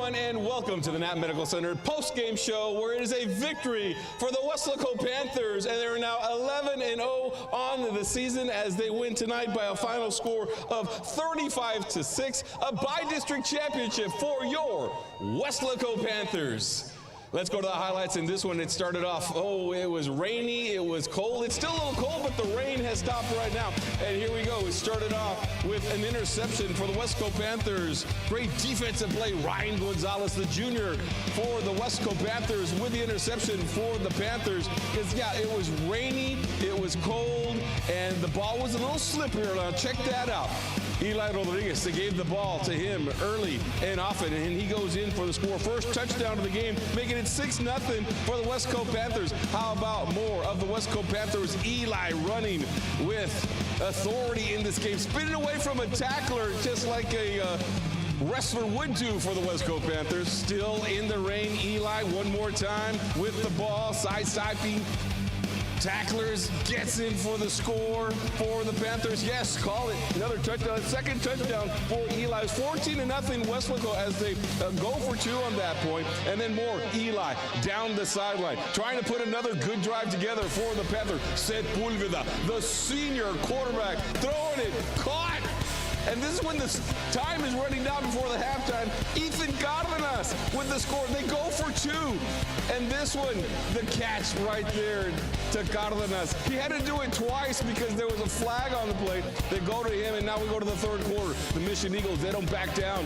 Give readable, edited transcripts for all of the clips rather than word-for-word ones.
everyone, and welcome to the Knapp Medical Center post-game show, where it is a victory for the Westlaco Panthers, and they're now 11-0 on the season as they win tonight by a final score of 35-6, a by-district championship for your Westlaco Panthers. Let's go to the highlights in this one. It started off, it was rainy, it was cold. It's still a little cold, but the rain has stopped right now. And here we go. It started off with an interception for the Westco Panthers. Great defensive play. Ryan Gonzalez, the junior, for the Westco Panthers with the interception for the Panthers. It was rainy, it was cold, and the ball was a little slippier. Now check that out. Eli Rodriguez, they gave the ball to him early and often, and he goes in for the score. First touchdown of the game, making it 6-0 for the Westco Panthers. How about more of the Westco Panthers? Eli running with authority in this game, spinning away from a tackler just like a wrestler would do for the Westco Panthers. Still in the rain, Eli one more time with the ball, sidestepping tacklers, gets in for the score for the Panthers. Yes, call it. Another touchdown, second touchdown for Eli. It's 14-0 Westlaco as they go for two on that point. And then more, Eli down the sideline, trying to put another good drive together for the Panthers. Sepulveda, the senior quarterback, throwing it, caught. And this is when the time is running down before the halftime. Ethan Cardenas with the score. They go for two. And this one, the catch right there to Cardenas. He had to do it twice because there was a flag on the play. They go to him, and now we go to the third quarter. The Mission Eagles, they don't back down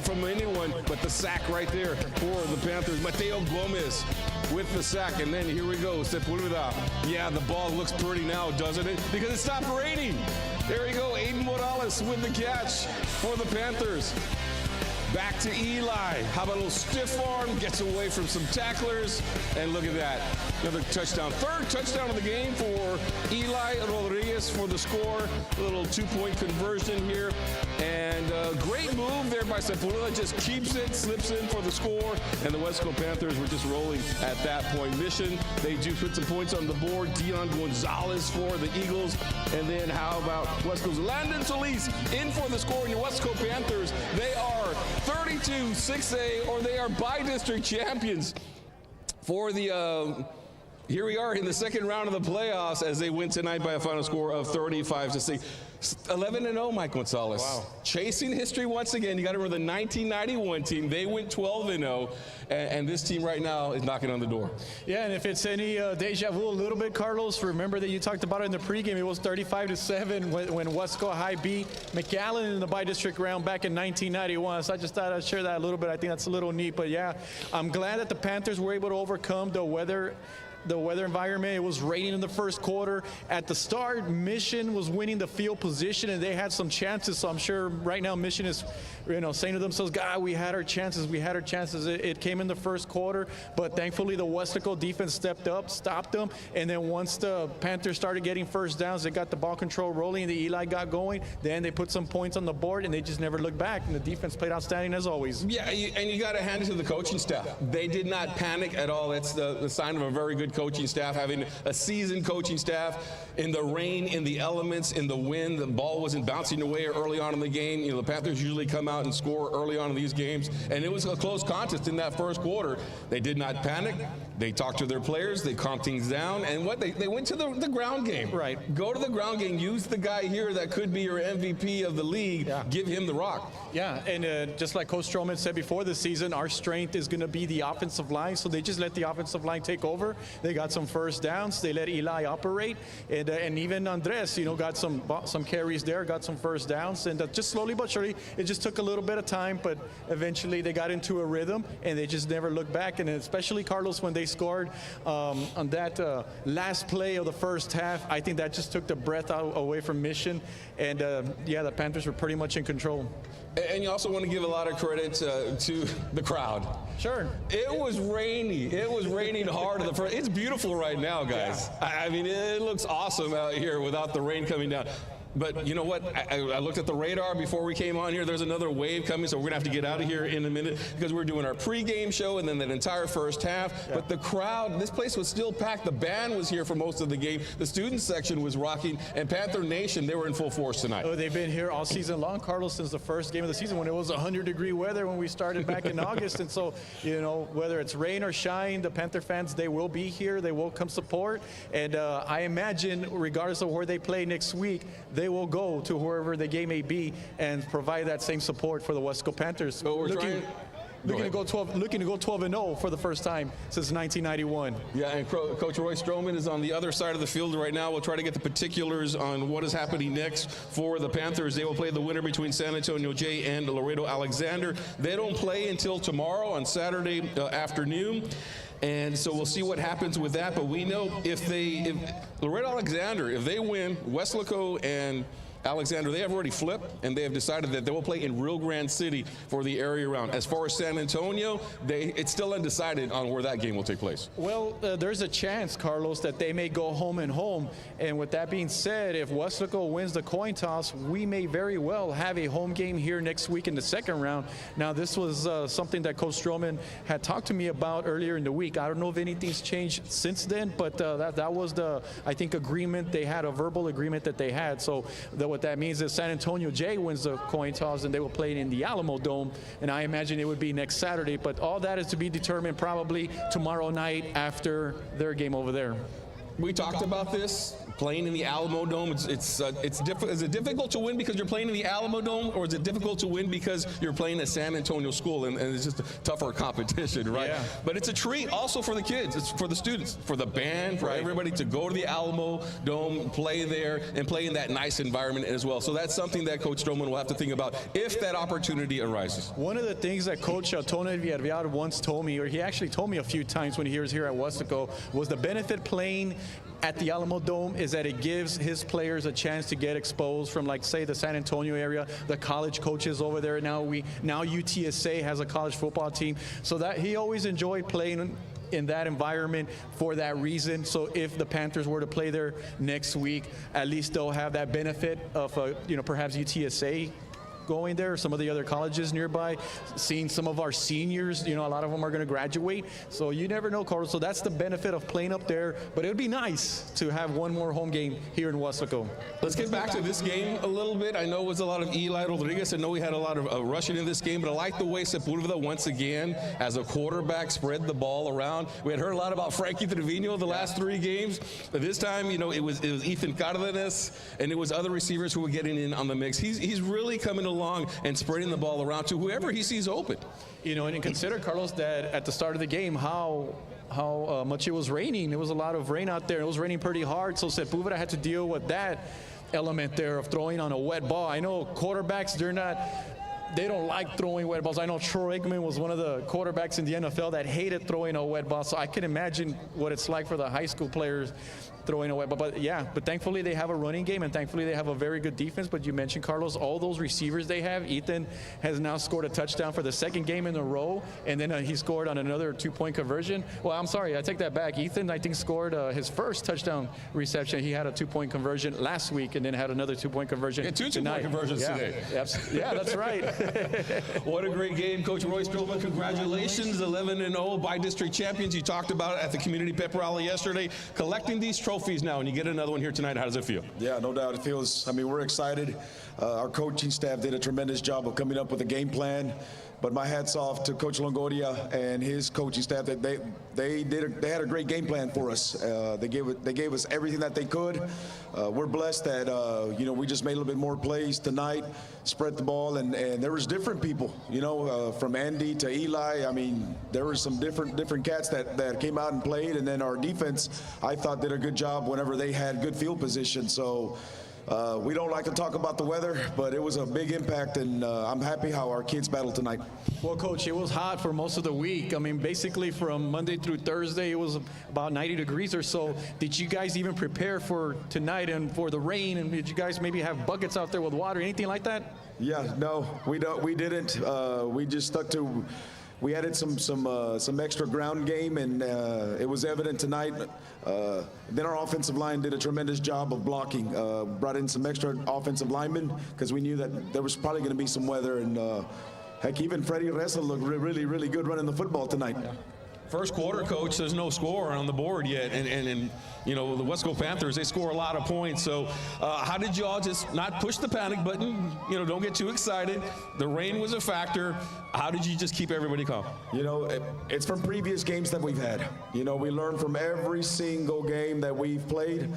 from anyone, but the sack right there for the Panthers. Mateo Gomez with the sack, and then here we go, Sepulveda. Yeah, the ball looks pretty now, doesn't it? Because it stopped raining. There we go, Aiden Morales with the catch for the Panthers. Back to Eli. How about a little stiff arm? Gets away from some tacklers. And look at that. Another touchdown. Third touchdown of the game for Eli Rodriguez for the score. A little two-point conversion here. And a great move there by Sepulveda. Just keeps it, slips in for the score. And the Westco Panthers were just rolling at that point. Mission, they do put some points on the board. Dion Gonzalez for the Eagles. And then how about Westco's Landon Solis in for the score. And your Westco Panthers, they are 32-6A, or they are by-district champions for the, here we are in the second round of the playoffs as they win tonight by a final score of 35-6. 11-0, Mike Gonzalez. Wow. Chasing history once again. You got to remember the 1991 team. They went 12-0, and this team right now is knocking on the door. Yeah, and if it's any deja vu a little bit, Carlos, remember that you talked about it in the pregame. It was 35-7 when Westco High beat McAllen in the by-district round back in 1991. So I just thought I'd share that a little bit. I think that's a little neat. But yeah, I'm glad that the Panthers were able to overcome the weather environment. It was raining in the first quarter. At the start, Mission was winning the field position, and they had some chances. So I'm sure right now Mission is, saying to themselves, God, we had our chances. We had our chances. It came in the first quarter, but thankfully the Westlaco defense stepped up, stopped them, and then once the Panthers started getting first downs, they got the ball control rolling, and the Eli got going. Then they put some points on the board, and they just never looked back, and the defense played outstanding as always. Yeah, and you got to hand it to the coaching staff. They did not panic at all. That's the sign of a very good coaching staff, having a seasoned coaching staff. In the rain, in the elements, in the wind, the ball wasn't bouncing away early on in the game. The Panthers usually come out and score early on in these games, and it was a close contest in that first quarter. They did not panic. They talked to their players. They calmed things down, and they went to the ground game. Right. Go to the ground game. Use the guy here that could be your MVP of the league. Yeah. Give him the rock. Yeah, and just like Coach Stroman said before the season, our strength is going to be the offensive line, so they just let the offensive line take over. They got some first downs. They let Eli operate, and even Andres, got some carries there, got some first downs, and just slowly but surely, it just took a little bit of time, but eventually they got into a rhythm, and they just never looked back. And especially Carlos, when they scored on that last play of the first half, I think that just took the breath away from Mission, and yeah, the Panthers were pretty much in control. And you also want to give a lot of credit to the crowd. Sure. It was rainy. It was raining hard at the first. It's beautiful right now, guys. Yeah. I mean, it looks awesome out here without the rain coming down. But you know what? I looked at the radar before we came on here. There's another wave coming, so we're going to have to get out of here in a minute because we're doing our pregame show and then that entire first half. Yeah. But the crowd, this place was still packed. The band was here for most of the game. The student section was rocking. And Panther Nation, they were in full force tonight. Oh, they've been here all season long, Carlos, since the first game of the season when it was 100-degree weather when we started back in August. And so, you know, whether it's rain or shine, the Panther fans, they will be here. They will come support. And I imagine, regardless of where they play next week, they will go to wherever the game may be and provide that same support for the Wesco Panthers. So we're looking to go 12-0 for the first time since 1991. Yeah, and Coach Roy Stroman is on the other side of the field right now. We'll try to get the particulars on what is happening next for the Panthers. They will play the winner between San Antonio Jay and Laredo Alexander. They don't play until tomorrow on Saturday afternoon. And so we'll see what happens with that. But we know if Laredo Alexander, if they win, Weslaco and Alexander, they have already flipped, and they have decided that they will play in Rio Grande City for the area round. As far as San Antonio, it's still undecided on where that game will take place. Well, there's a chance, Carlos, that they may go home and home. And with that being said, if Weslaco wins the coin toss, we may very well have a home game here next week in the second round. Now, this was something that Coach Stroman had talked to me about earlier in the week. I don't know if anything's changed since then, but that was the, I think, agreement. They had a verbal agreement that they had. So what that means is San Antonio Jay wins the coin toss and they will play it in the Alamo Dome, and I imagine it would be next Saturday, but all that is to be determined probably tomorrow night after their game over there. We talked about this, playing in the Alamo Dome. Is it difficult to win because you're playing in the Alamo Dome, or is it difficult to win because you're playing at San Antonio School and it's just a tougher competition, right? Yeah. But it's a treat also for the kids, it's for the students, for the band, for everybody to go to the Alamo Dome, play there, and play in that nice environment as well. So that's something that Coach Stroman will have to think about if that opportunity arises. One of the things that Coach Tony Villarreal once told me, or he actually told me a few times when he was here at Weslaco, was the benefit playing at the Alamo Dome is that it gives his players a chance to get exposed from, like, say, the San Antonio area, the college coaches over there. Now UTSA has a college football team, so that he always enjoyed playing in that environment for that reason. So if the Panthers were to play there next week, at least they'll have that benefit of perhaps UTSA going there, some of the other colleges nearby, seeing some of our seniors, a lot of them are going to graduate. So you never know, Carlos. So that's the benefit of playing up there. But it would be nice to have one more home game here in Weslaco. Let's get back to this game a little bit. I know it was a lot of Eli Rodriguez. I know we had a lot of rushing in this game, but I like the way Sepulveda once again, as a quarterback, spread the ball around. We had heard a lot about Frankie Trevino the last 3 games, but this time, it was Ethan Cardenas, and it was other receivers who were getting in on the mix. He's really coming along and spreading the ball around to whoever he sees open. And consider, Carlos, that at the start of the game, how much it was raining. It was a lot of rain out there. It was raining pretty hard, so Sepulveda had to deal with that element there of throwing on a wet ball. I know quarterbacks, they don't like throwing wet balls. I know Troy Aikman was one of the quarterbacks in the NFL that hated throwing a wet ball, so I can imagine what it's like for the high school players throwing a wet ball. But thankfully they have a running game, and thankfully they have a very good defense. But you mentioned, Carlos, all those receivers they have. Ethan has now scored a touchdown for the 2nd game in a row, and then he scored on another 2-point conversion. Well, I'm sorry, I take that back. Ethan, I think, scored his first touchdown reception. He had a 2-point conversion last week and then had another 2-point conversion tonight. 2 2-point conversions today. Yeah, that's right. What a great game. Coach Roy Stroman, congratulations, 11-0 by district champions. You talked about it at the community pep rally yesterday, collecting these trophies now, and you get another one here tonight. How does it feel? Yeah, no doubt. It feels, we're excited. Our coaching staff did a tremendous job of coming up with a game plan. But my hat's off to Coach Longoria and his coaching staff. That they had a great game plan for us. They gave us everything that they could. We're blessed that we just made a little bit more plays tonight, spread the ball, and there was different people. From Andy to Eli. There were some different cats that came out and played, and then our defense, I thought, did a good job whenever they had good field position. So. We don't like to talk about the weather, but it was a big impact, and I'm happy how our kids battled tonight. Well, Coach, it was hot for most of the week. Basically from Monday through Thursday, it was about 90 degrees or so. Did you guys even prepare for tonight and for the rain? And did you guys maybe have buckets out there with water, anything like that? Yeah, no, we didn't. We just stuck to we added some extra ground game, and it was evident tonight. Then our offensive line did a tremendous job of blocking. Brought in some extra offensive linemen because we knew that there was probably going to be some weather. And heck, even Freddie Reza looked really, really good running the football tonight. Yeah. First quarter, Coach, there's no score on the board yet, and you know, the Wesco Panthers, they score a lot of points. So how did you all just not push the panic button? You know, don't get too excited. The rain was a factor. How did you just keep everybody calm? You know, it's from previous games that we've had. You know, we learned from every single game that we've played.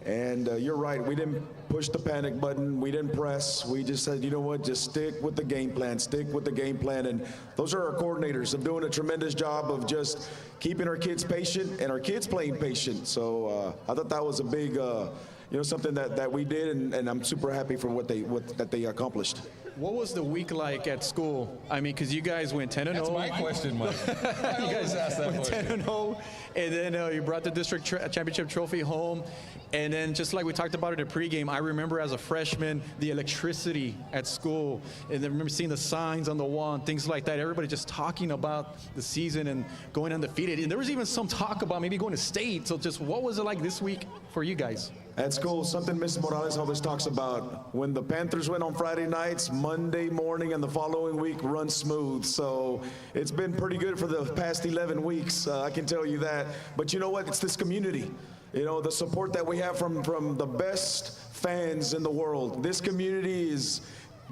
And you're right, we didn't push the panic button, we didn't press, we just said, you know what, just stick with the game plan, and those are our coordinators. They're doing a tremendous job of just keeping our kids patient and our kids playing patient. So I thought that was a big, you know, something that we did, and I'm super happy for what they accomplished. What was the week like at school? I mean, because you guys went 10-0. That's my question, Mike. You guys went 10-0, and then you brought the district championship trophy home. And then just like we talked about in the pregame, I remember as a freshman, the electricity at school. And I remember seeing the signs on the wall and things like that. Everybody just talking about the season and going undefeated. And there was even some talk about maybe going to state. So just what was it like this week for you guys? At school, something Mrs. Morales always talks about, when the Panthers win on Friday nights, Monday morning and the following week run smooth. So it's been pretty good for the past 11 weeks, I can tell you that. But you know what? It's this community. You know, the support that we have from the best fans in the world. This community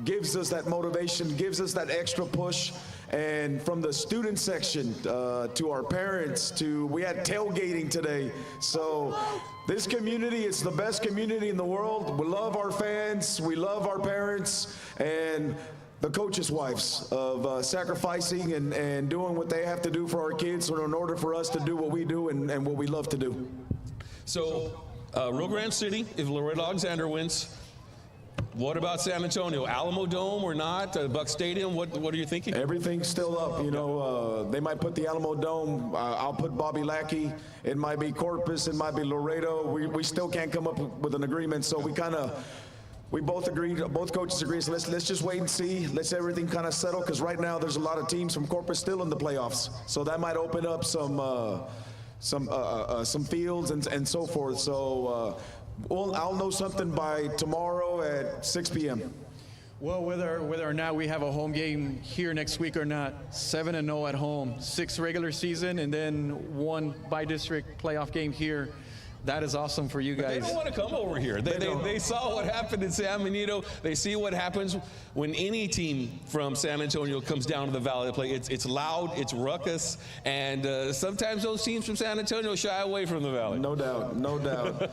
gives us that motivation, gives us that extra push. And from the student section to our parents, we had tailgating today. So this community is the best community in the world. We love our fans, we love our parents, and the coaches' wives of sacrificing and doing what they have to do for our kids in order for us to do what we do and what we love to do. So, Rio Grande City, if Laredo Alexander wins, what about San Antonio? Alamo Dome or not? Buck Stadium? What are you thinking? Everything's still up. You know, they might put the Alamo Dome. I'll put Bobby Lackey. It might be Corpus. It might be Laredo. We still can't come up with an agreement. So we both agreed. Both coaches agreed. So let's just wait and see. Let's everything kind of settle, because right now there's a lot of teams from Corpus still in the playoffs. So that might open up some fields and so forth. So I'll know something by tomorrow at 6 p.m. Well, whether or not we have a home game here next week or not, 7-0 at home, 6 regular season, and then 1 by-district playoff game here. That is awesome for you guys. They don't want to come over here. They saw what happened in San Benito. They see what happens when any team from San Antonio comes down to the Valley to play. It's loud, it's ruckus, and sometimes those teams from San Antonio shy away from the Valley. No doubt, no doubt.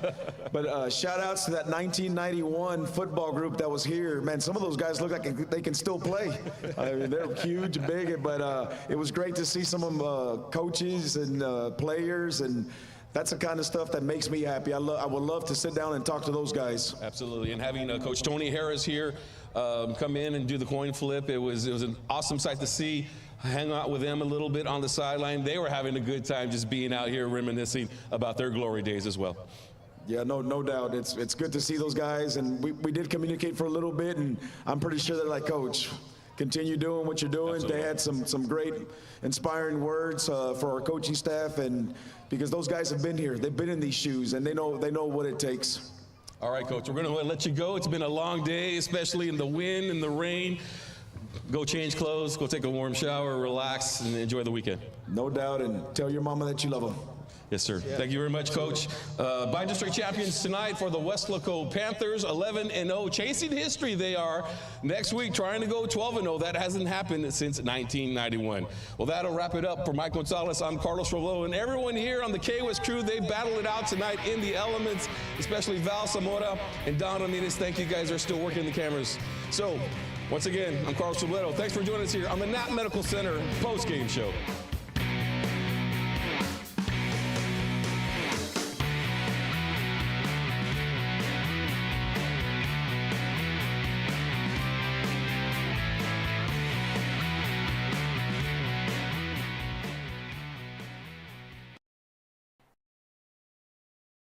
But shout outs to that 1991 football group that was here. Man, some of those guys look like they can still play. I mean, they're huge, big, but it was great to see some of them coaches and players, and that's the kind of stuff that makes me happy. I would love to sit down and talk to those guys. Absolutely, and having Coach Tony Harris here come in and do the coin flip, it was an awesome sight to see. Hang out with them a little bit on the sideline. They were having a good time just being out here reminiscing about their glory days as well. Yeah, no doubt. It's good to see those guys, and we did communicate for a little bit, and I'm pretty sure they're like, Coach, continue doing what you're doing. Absolutely. They had some great inspiring words for our coaching staff, and because those guys have been here, they've been in these shoes, and they know what it takes. All right, Coach, we're going to let you go. It's been a long day, especially in the wind and the rain. Go change clothes, go take a warm shower, relax, and enjoy the weekend. No doubt, and tell your mama that you love them. Yes, sir. Yeah. Thank you very much, Coach. By-district champions tonight for the Wesco Panthers, 11-0, chasing history they are. Next week, trying to go 12-0. That hasn't happened since 1991. Well, that'll wrap it up for Mike Gonzalez. I'm Carlos Robledo, and everyone here on the K-West crew, they battled it out tonight in the elements, especially Val Zamora and Don Ramirez. Thank you guys are still working the cameras. So, once again, I'm Carlos Robledo. Thanks for joining us here on the Knapp Medical Center post-game show.